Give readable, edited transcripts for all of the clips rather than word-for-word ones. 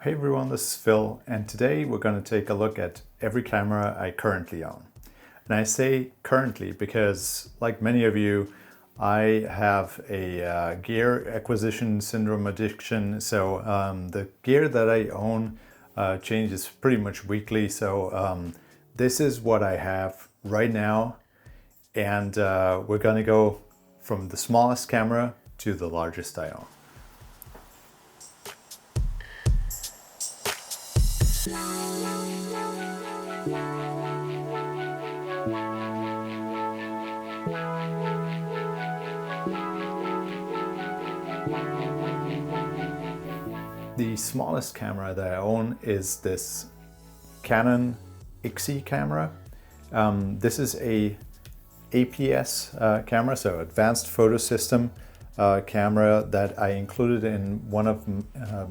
Hey everyone, this is Phil, and today we're going to take a look at every camera I currently own. And I say currently because, like many of you, I have a gear acquisition syndrome addiction, so the gear that I own changes pretty much weekly, so this is what I have right now, and we're going to go from the smallest camera to the largest I own. The smallest camera that I own is this Canon Ixy camera. This is a APS camera, so Advanced Photo System camera that I included in one of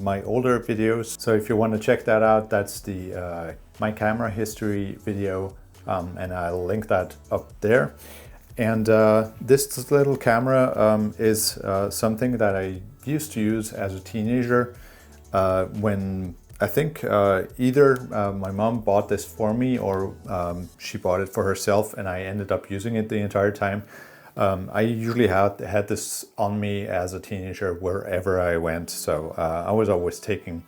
my older videos. So if you want to check that out, that's the my camera history video, and I'll link that up there. And this little camera is something that I used to use as a teenager when I think either my mom bought this for me or she bought it for herself, and I ended up using it the entire time. I usually had this on me as a teenager wherever I went, so I was always taking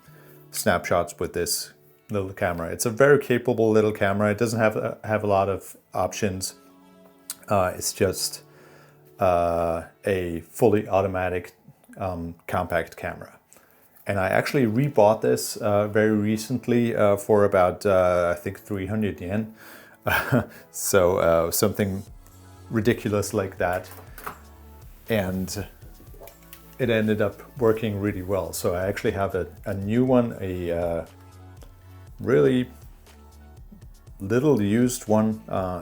snapshots with this little camera. It's a very capable little camera. It doesn't have a lot of options. It's just a fully automatic compact camera. And I actually rebought this very recently for about, I think, 300 yen. So something ridiculous like that. And it ended up working really well. So I actually have a new one, a really little used one,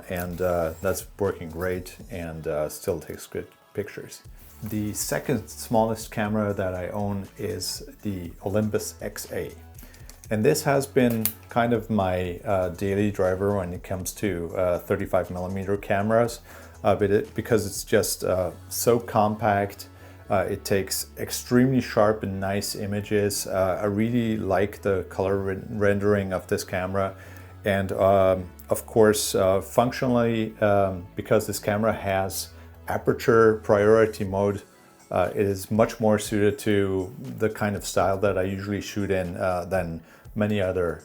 and that's working great and still takes good pictures. The second smallest camera that I own is the Olympus XA. And this has been kind of my daily driver when it comes to 35mm cameras, because it's just so compact. It takes extremely sharp and nice images. I really like the color rendering of this camera. And of course, functionally, because this camera has aperture priority mode, it is much more suited to the kind of style that I usually shoot in than many other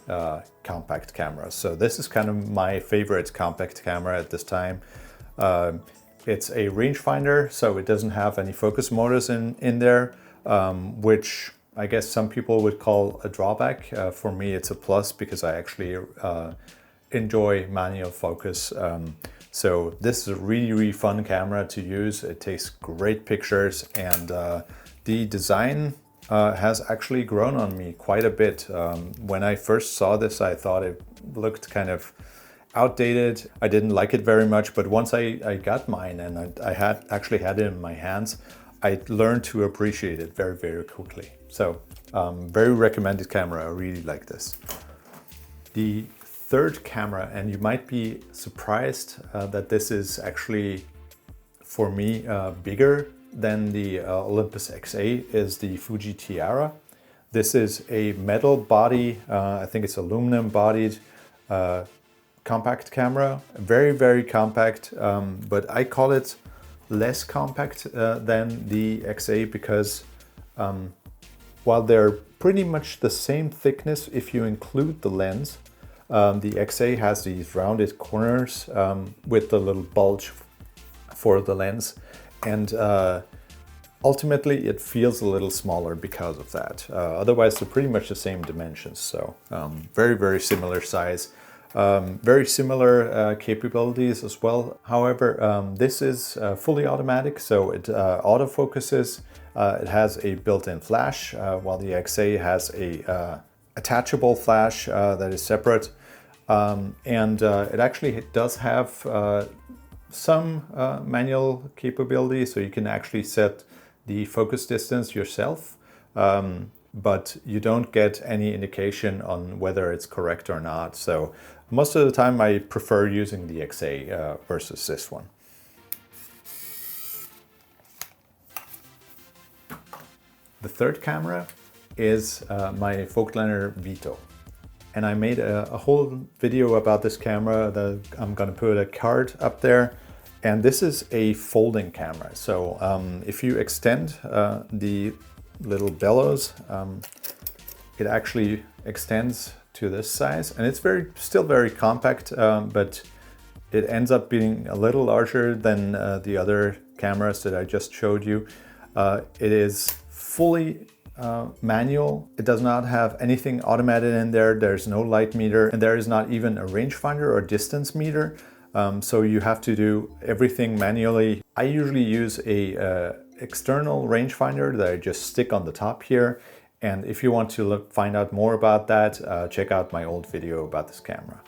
compact cameras. So this is kind of my favorite compact camera at this time. It's a rangefinder, so it doesn't have any focus motors in there, which I guess some people would call a drawback. For me, it's a plus because I actually enjoy manual focus. So this is a really fun camera to use. It takes great pictures, and the design has actually grown on me quite a bit. When I first saw this, I thought it looked kind of outdated. I didn't like it very much, but once I got mine and I actually had it in my hands, I learned to appreciate it very quickly. So very recommended camera. I really like this. The third camera, and you might be surprised that this is actually, for me, bigger than the Olympus XA, is the Fuji Tiara. This is a metal body, I think it's aluminum bodied compact camera. Very compact, but I call it less compact than the XA because while they're pretty much the same thickness if you include the lens, the XA has these rounded corners with the little bulge for the lens, and ultimately it feels a little smaller because of that. Otherwise they're pretty much the same dimensions, so very similar size. Very similar capabilities as well. However, this is fully automatic, so it autofocuses. It has a built-in flash, while the XA has a attachable flash that is separate. And it actually does have some manual capability, so you can actually set the focus distance yourself. But you don't get any indication on whether it's correct or not. So most of the time I prefer using the XA versus this one. The third camera is my Voigtlander Vito. And I made a whole video about this camera that I'm gonna put a card up there. And this is a folding camera. So if you extend the little bellows, it actually extends to this size, and it's still very compact, but it ends up being a little larger than the other cameras that I just showed you. It is fully manual. It does not have anything automated in there. There's no light meter, and there is not even a rangefinder or distance meter. So you have to do everything manually. I usually use a external rangefinder that I just stick on the top here. And if you want to find out more about that, check out my old video about this camera.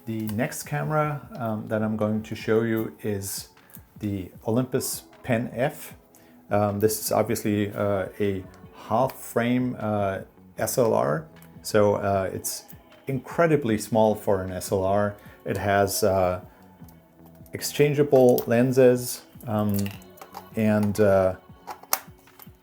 The next camera that I'm going to show you is the Olympus Pen-F. This is obviously a half frame SLR, so it's incredibly small for an SLR. It has exchangeable lenses and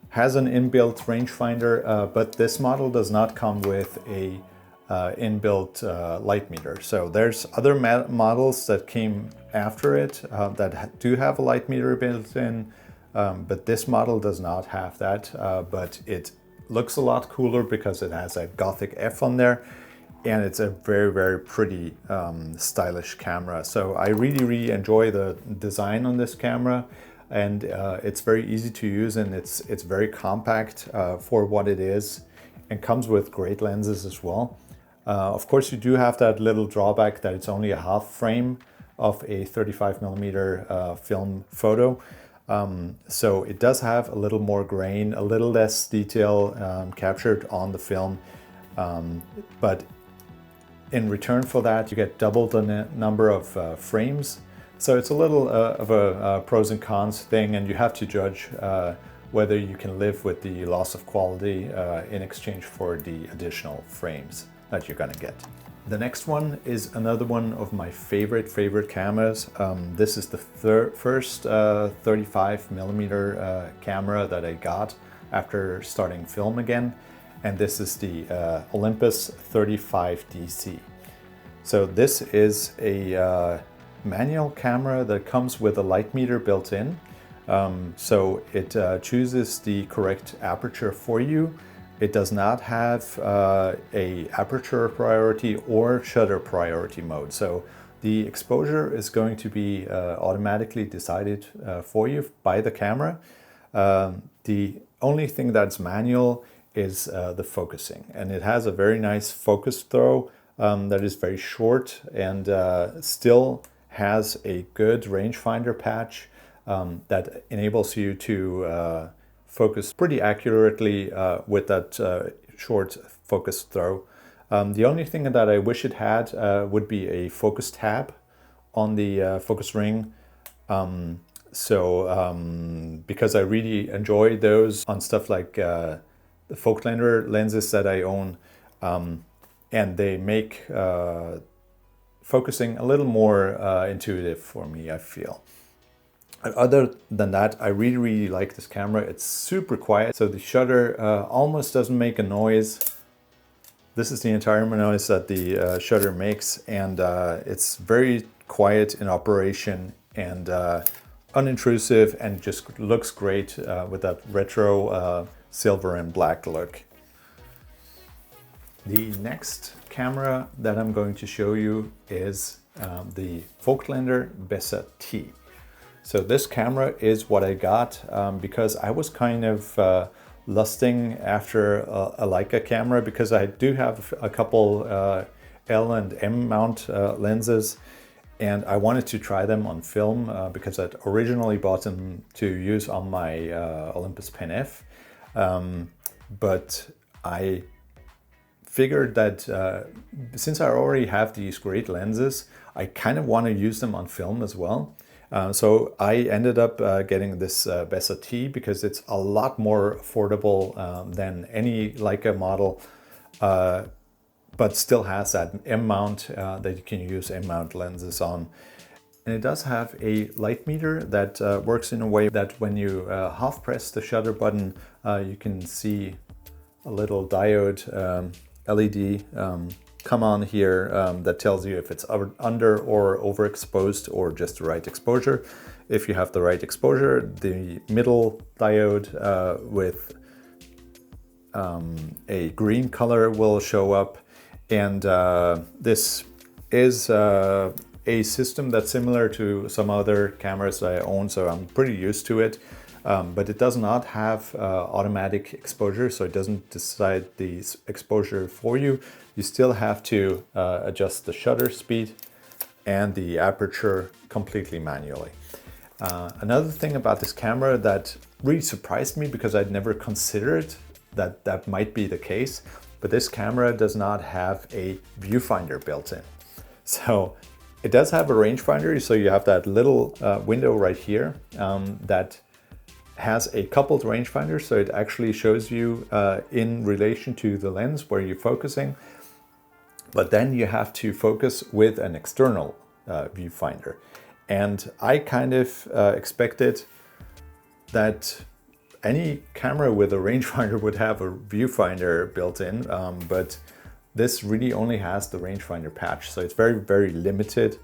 has an inbuilt rangefinder, but this model does not come with a inbuilt light meter. So there's other models that came after it that do have a light meter built in, but this model does not have that, but it looks a lot cooler because it has a Gothic F on there, and it's a very, very pretty stylish camera. So I really enjoy the design on this camera, and it's very easy to use, and it's very compact for what it is, and comes with great lenses as well. Of course, you do have that little drawback that it's only a half frame of a 35mm film photo. So it does have a little more grain, a little less detail captured on the film, but in return for that, you get double the number of frames. So it's a little of a pros and cons thing, and you have to judge whether you can live with the loss of quality in exchange for the additional frames that you're gonna get. The next one is another one of my favorite cameras. This is the first 35mm camera that I got after starting film again, and this is the Olympus 35DC. So this is a manual camera that comes with a light meter built in. So it chooses the correct aperture for you. It does not have a aperture priority or shutter priority mode. So the exposure is going to be automatically decided for you by the camera. The only thing that's manual is the focusing, and it has a very nice focus throw that is very short and still has a good rangefinder patch that enables you to focus pretty accurately with that short focus throw. The only thing that I wish it had would be a focus tab on the focus ring. Because I really enjoy those on stuff like the Voigtlander lenses that I own, and they make focusing a little more intuitive for me, I feel. Other than that, I really like this camera. It's super quiet, so the shutter almost doesn't make a noise. This is the entire noise that the shutter makes, and it's very quiet in operation and unintrusive, and just looks great with that retro silver and black look. The next camera that I'm going to show you is the Voigtlander Bessa T. So this camera is what I got because I was kind of lusting after a Leica camera, because I do have a couple L and M mount lenses, and I wanted to try them on film because I'd originally bought them to use on my Olympus Pen-F, but I figured that since I already have these great lenses, I kind of want to use them on film as well. So I ended up getting this Bessa T because it's a lot more affordable than any Leica model, but still has that M-mount that you can use M-mount lenses on. And it does have a light meter that works in a way that when you half press the shutter button, you can see a little diode LED come on here that tells you if it's under or overexposed or just the right exposure. If you have the right exposure, the middle diode with a green color will show up. And this is a system that's similar to some other cameras that I own, so I'm pretty used to it. But it does not have automatic exposure, so it doesn't decide the exposure for you. You still have to adjust the shutter speed and the aperture completely manually. Another thing about this camera that really surprised me, because I'd never considered that that might be the case, but this camera does not have a viewfinder built in. So it does have a rangefinder, so you have that little window right here that has a coupled rangefinder, so it actually shows you in relation to the lens where you're focusing, but then you have to focus with an external viewfinder. And I kind of expected that any camera with a rangefinder would have a viewfinder built in, but this really only has the rangefinder patch, so it's very, very limited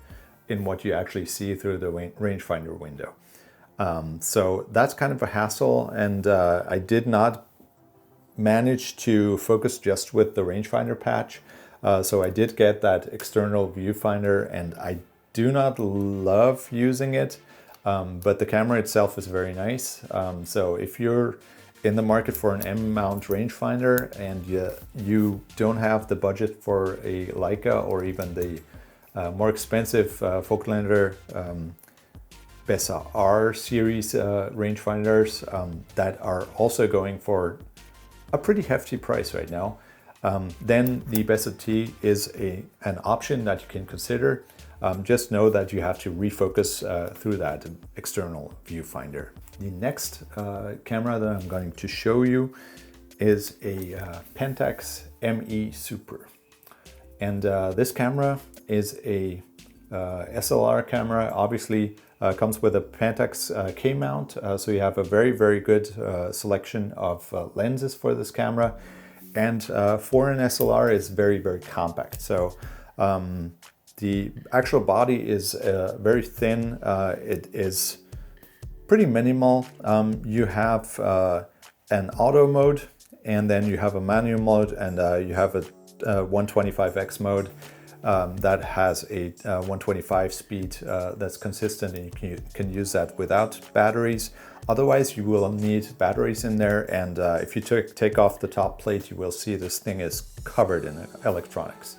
in what you actually see through the rangefinder window. So that's kind of a hassle, and I did not manage to focus just with the rangefinder patch. So I did get that external viewfinder, and I do not love using it, but the camera itself is very nice. So if you're in the market for an M-mount rangefinder and you don't have the budget for a Leica or even the more expensive Voigtlander Bessa R series rangefinders that are also going for a pretty hefty price right now, then the Bessa T is an option that you can consider. Just know that you have to refocus through that external viewfinder. The next camera that I'm going to show you is a Pentax ME Super. And this camera is a SLR camera. Obviously comes with a Pentax K mount, so you have a very, very good selection of lenses for this camera. And for an SLR, it's very, very compact. So the actual body is very thin. It is pretty minimal. You have an auto mode, and then you have a manual mode, and you have a 125x mode that has a 125 speed that's consistent, and you can use that without batteries. Otherwise, you will need batteries in there, and if you take off the top plate, you will see this thing is covered in electronics.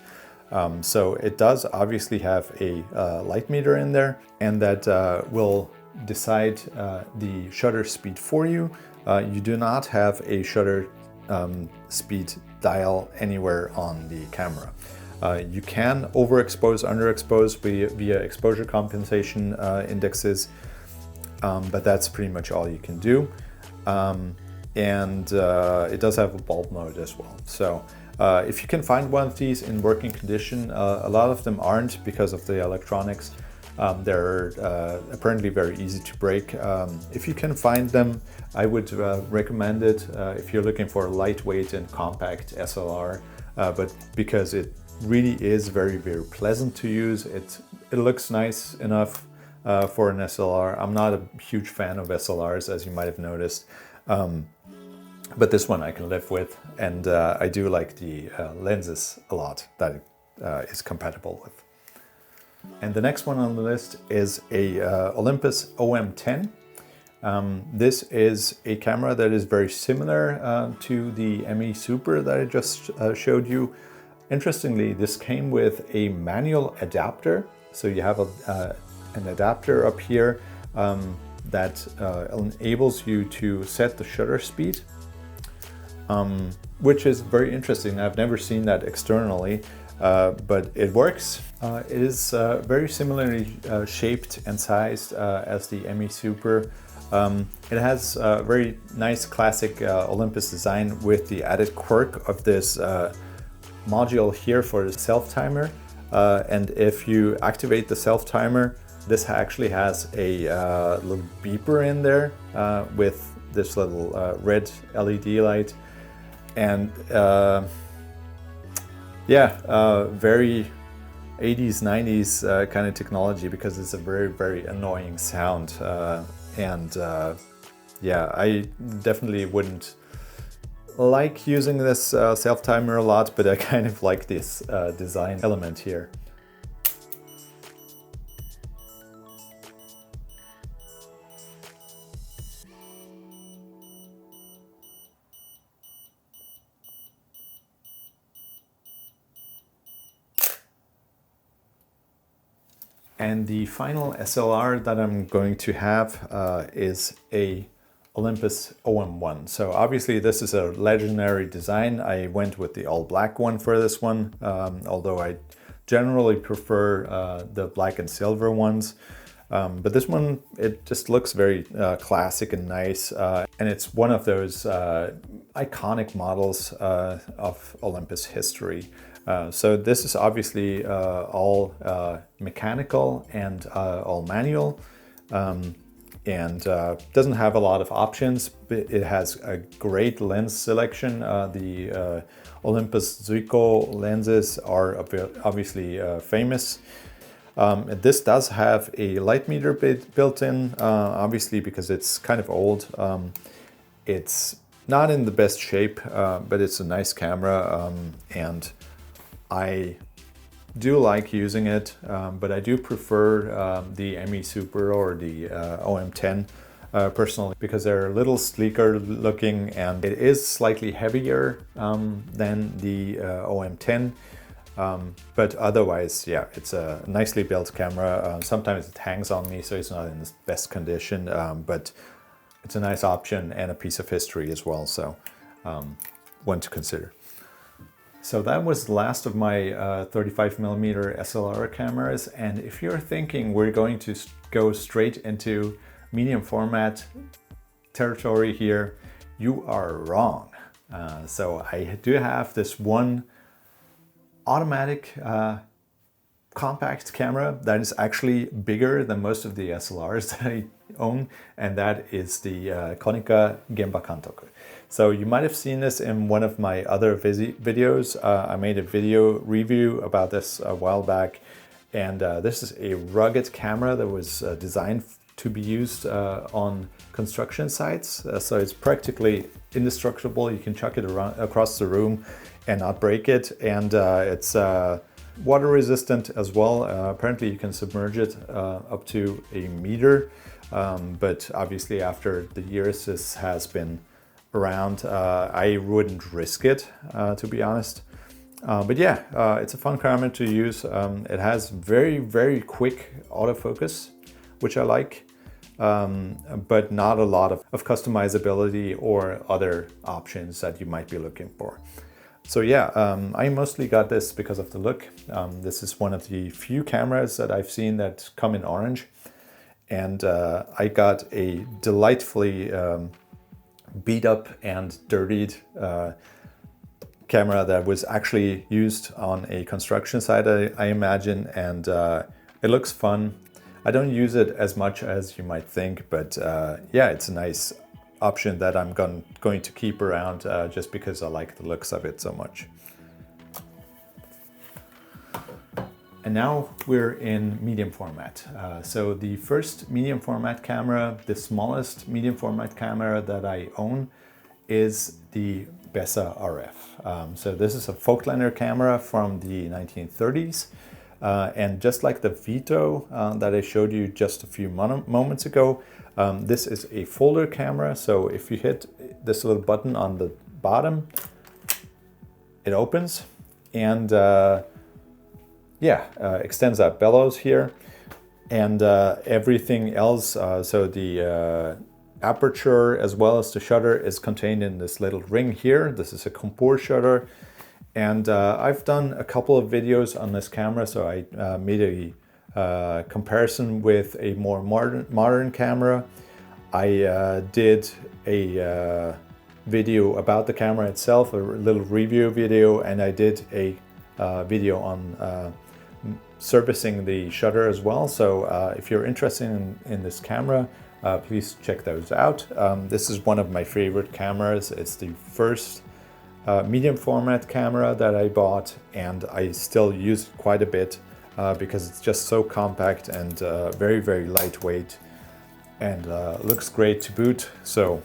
So it does obviously have a light meter in there, and that will decide the shutter speed for you. You do not have a shutter speed dial anywhere on the camera. You can overexpose, underexpose via exposure compensation indexes, but that's pretty much all you can do. And it does have a bulb mode as well. So if you can find one of these in working condition, a lot of them aren't because of the electronics. They're apparently very easy to break. If you can find them, I would recommend it if you're looking for a lightweight and compact SLR, but because it really is very, very pleasant to use. It looks nice enough for an SLR. I'm not a huge fan of SLRs, as you might have noticed, but this one I can live with, and I do like the lenses a lot that it is compatible with. And the next one on the list is a Olympus OM-10. This is a camera that is very similar to the ME Super that I just showed you. Interestingly, this came with a manual adapter. So you have an adapter up here that enables you to set the shutter speed, which is very interesting. I've never seen that externally, but it works. It is very similarly shaped and sized as the ME Super. It has a very nice classic Olympus design with the added quirk of this module here for the self-timer. And if you activate the self-timer, this actually has a little beeper in there with this little red LED light. And yeah, very 80s, 90s kind of technology, because it's a very, very annoying sound. Yeah, I definitely wouldn't like using this self-timer a lot, but I kind of like this design element here. And the final SLR that I'm going to have is a Olympus OM-1. So obviously this is a legendary design. I went with the all black one for this one, although I generally prefer the black and silver ones. But this one, it just looks very classic and nice. And it's one of those iconic models of Olympus history. So this is obviously all mechanical and all manual, and doesn't have a lot of options, but it has a great lens selection. The Olympus Zuiko lenses are obviously famous. This does have a light meter built in, obviously because it's kind of old. It's not in the best shape, but it's a nice camera, and I do like using it, but I do prefer the ME Super or the OM-10 personally, because they're a little sleeker looking, and it is slightly heavier than the OM-10. But otherwise, yeah, it's a nicely built camera. Sometimes it hangs on me, so it's not in the best condition, but it's a nice option and a piece of history as well, so one to consider. So that was the last of my 35mm SLR cameras, and if you're thinking we're going to go straight into medium format territory here, you are wrong. So I do have this one automatic compact camera that is actually bigger than most of the SLRs that I own, and that is the Konica Genbakantoku. So you might have seen this in one of my other videos. I made a video review about this a while back, and this is a rugged camera that was designed to be used on construction sites. So it's practically indestructible. You can chuck it around across the room and not break it, and it's water resistant as well. Apparently you can submerge it up to a meter, but obviously after the years this has been around, I wouldn't risk it, to be honest. But yeah, it's a fun camera to use. It has very, very quick autofocus, which I like, but not a lot of customizability or other options that you might be looking for. So yeah, I mostly got this because of the look. This is one of the few cameras that I've seen that come in orange, and I got a delightfully beat up and dirtied camera that was actually used on a construction site, I imagine, and it looks fun. I don't use it as much as you might think, but yeah, it's a nice option that I'm going to keep around just because I like the looks of it so much. And now we're in medium format. So the first medium format camera, the smallest medium format camera that I own, is the Bessa RF. So this is a Voigtlander camera from the 1930s. And just like the Vito that I showed you just a few moments ago, this is a folder camera. So if you hit this little button on the bottom, it opens, and yeah, extends that bellows here, and everything else, so the aperture as well as the shutter is contained in this little ring here. This is a contour shutter, and I've done a couple of videos on this camera, so I made a comparison with a more modern camera. I did a video about the camera itself, a little review video, and I did a video on servicing the shutter as well. So if you're interested in this camera, please check those out. This is one of my favorite cameras. It's the first medium format camera that I bought, and I still use it quite a bit because it's just so compact and very, very lightweight, and looks great to boot. So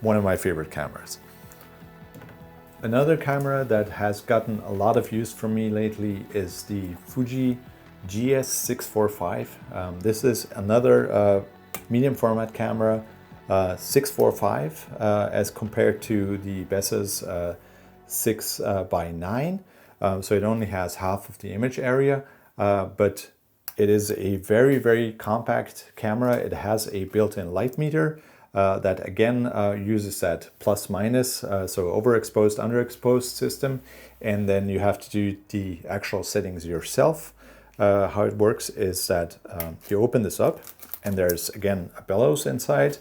one of my favorite cameras. Another camera that has gotten a lot of use from me lately is the Fuji GS645. This is another medium format camera, 645 as compared to the Bessa's 6:9. So it only has half of the image area, but it is a very, very compact camera. It has a built-in light meter that again uses that plus minus, so overexposed, underexposed system. And then you have to do the actual settings yourself. How it works is that you open this up, and there's again a bellows inside.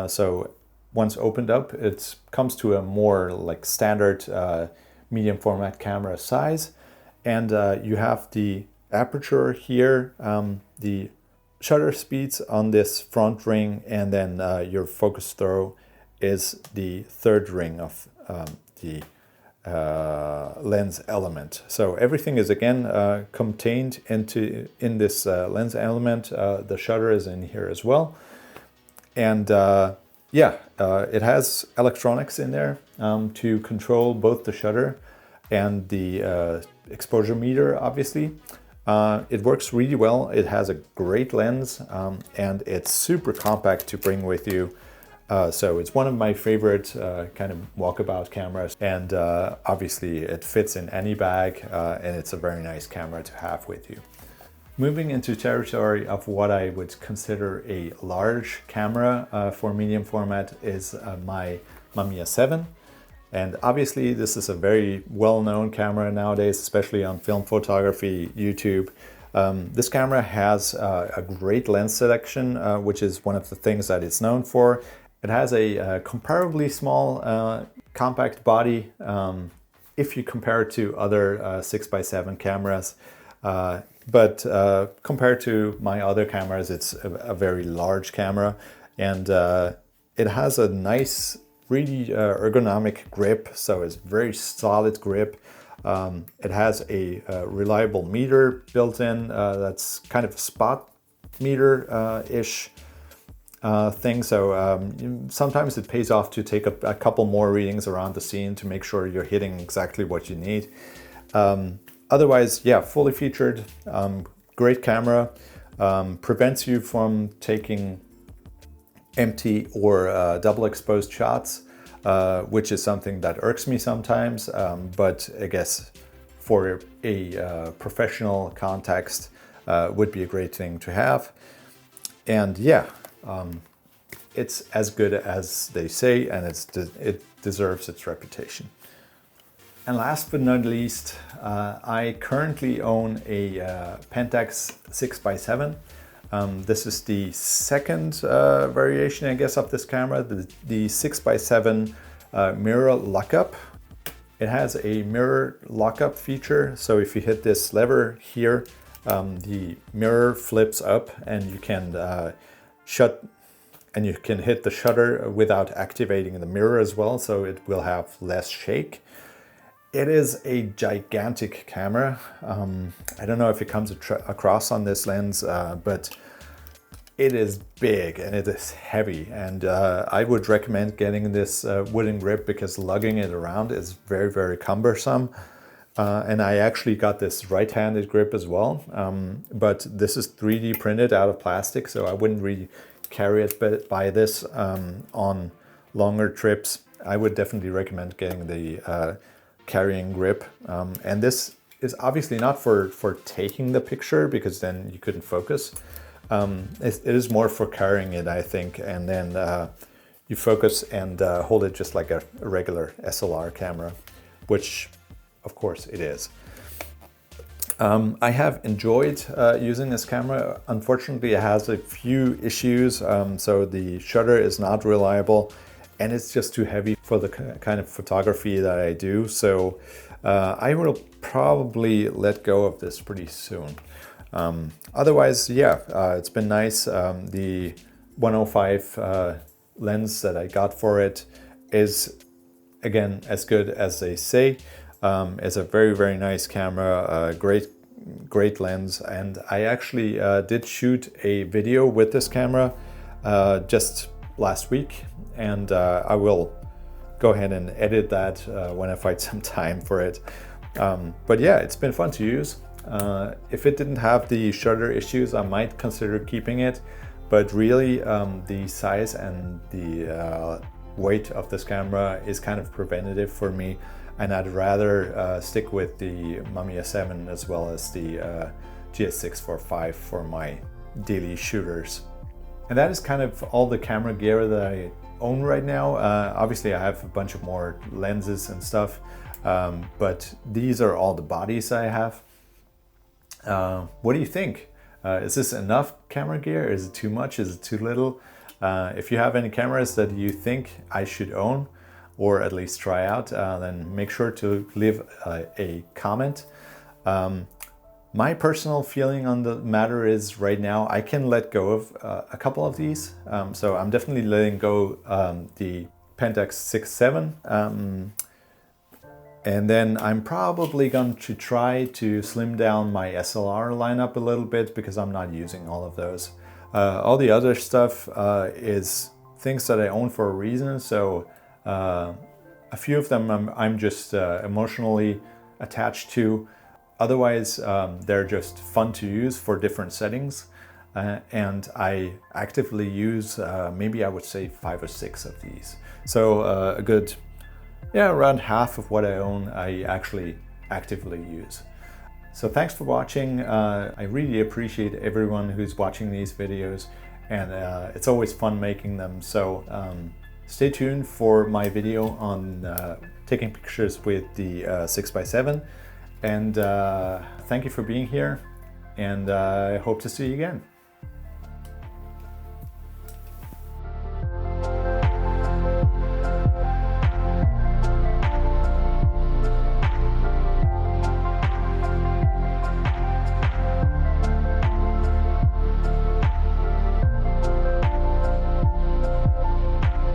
So once opened up, it comes to a more like standard medium format camera size. And you have the aperture here, the shutter speeds on this front ring, and then your focus throw is the third ring of the lens element. So everything is again contained in this lens element. The shutter is in here as well, and it has electronics in there to control both the shutter and the exposure meter, obviously. It works really well. It has a great lens, and it's super compact to bring with you. So it's one of my favorite kind of walkabout cameras, and obviously it fits in any bag, and it's a very nice camera to have with you. Moving into territory of what I would consider a large camera for medium format is my Mamiya 7. And obviously this is a very well-known camera nowadays, especially on film photography, YouTube. This camera has a great lens selection, which is one of the things that it's known for. It has a comparably small compact body if you compare it to other 6x7 cameras. But compared to my other cameras, it's a very large camera, and it has a nice, really ergonomic grip, so it's very solid grip. It has a reliable meter built in, that's kind of a spot meter-ish thing, so sometimes it pays off to take a couple more readings around the scene to make sure you're hitting exactly what you need. Otherwise, yeah, fully featured, great camera, prevents you from taking empty or double exposed shots, which is something that irks me sometimes, but I guess for a professional context would be a great thing to have. And yeah, it's as good as they say, and it deserves its reputation. And last but not least, I currently own a Pentax 6x7. This is the second variation, I guess, of this camera, the 6x7 mirror lockup. It has a mirror lockup feature, so if you hit this lever here, the mirror flips up, and you can you can hit the shutter without activating the mirror as well, so it will have less shake. It is a gigantic camera. I don't know if it comes across on this lens, but it is big and it is heavy. And I would recommend getting this wooden grip because lugging it around is very, very cumbersome. And I actually got this right-handed grip as well, but this is 3D printed out of plastic, so I wouldn't really carry it by this on longer trips. I would definitely recommend getting the carrying grip, and this is obviously not for taking the picture because then you couldn't focus. It is more for carrying it, I think, and then you focus and hold it just like a regular SLR camera, which of course it is. I have enjoyed using this camera. Unfortunately, it has a few issues, so the shutter is not reliable, and it's just too heavy for the kind of photography that I do. So I will probably let go of this pretty soon. Otherwise, yeah, it's been nice. The 105 lens that I got for it is, again, as good as they say. It's a very, very nice camera, great lens, and I actually did shoot a video with this camera just last week, and I will go ahead and edit that when I find some time for it. But yeah, it's been fun to use. If it didn't have the shutter issues, I might consider keeping it, but really the size and the weight of this camera is kind of preventative for me, and I'd rather stick with the Mamiya 7 as well as the GS645 for my daily shooters. And that is kind of all the camera gear that I own right now. Obviously I have a bunch of more lenses and stuff, but these are all the bodies I have. What do you think? Is this enough camera gear? Is it too much? Is it too little? If you have any cameras that you think I should own or at least try out, then make sure to leave a comment. My personal feeling on the matter is right now I can let go of a couple of these. So I'm definitely letting go the Pentax 6-7. And then I'm probably going to try to slim down my SLR lineup a little bit because I'm not using all of those. All the other stuff is things that I own for a reason. So a few of them I'm just emotionally attached to. Otherwise, they're just fun to use for different settings. And I actively use, maybe I would say 5 or 6 of these. So a good, around half of what I own, I actually actively use. So thanks for watching. I really appreciate everyone who's watching these videos, and it's always fun making them. So stay tuned for my video on taking pictures with the 6x7. And thank you for being here, and I hope to see you again.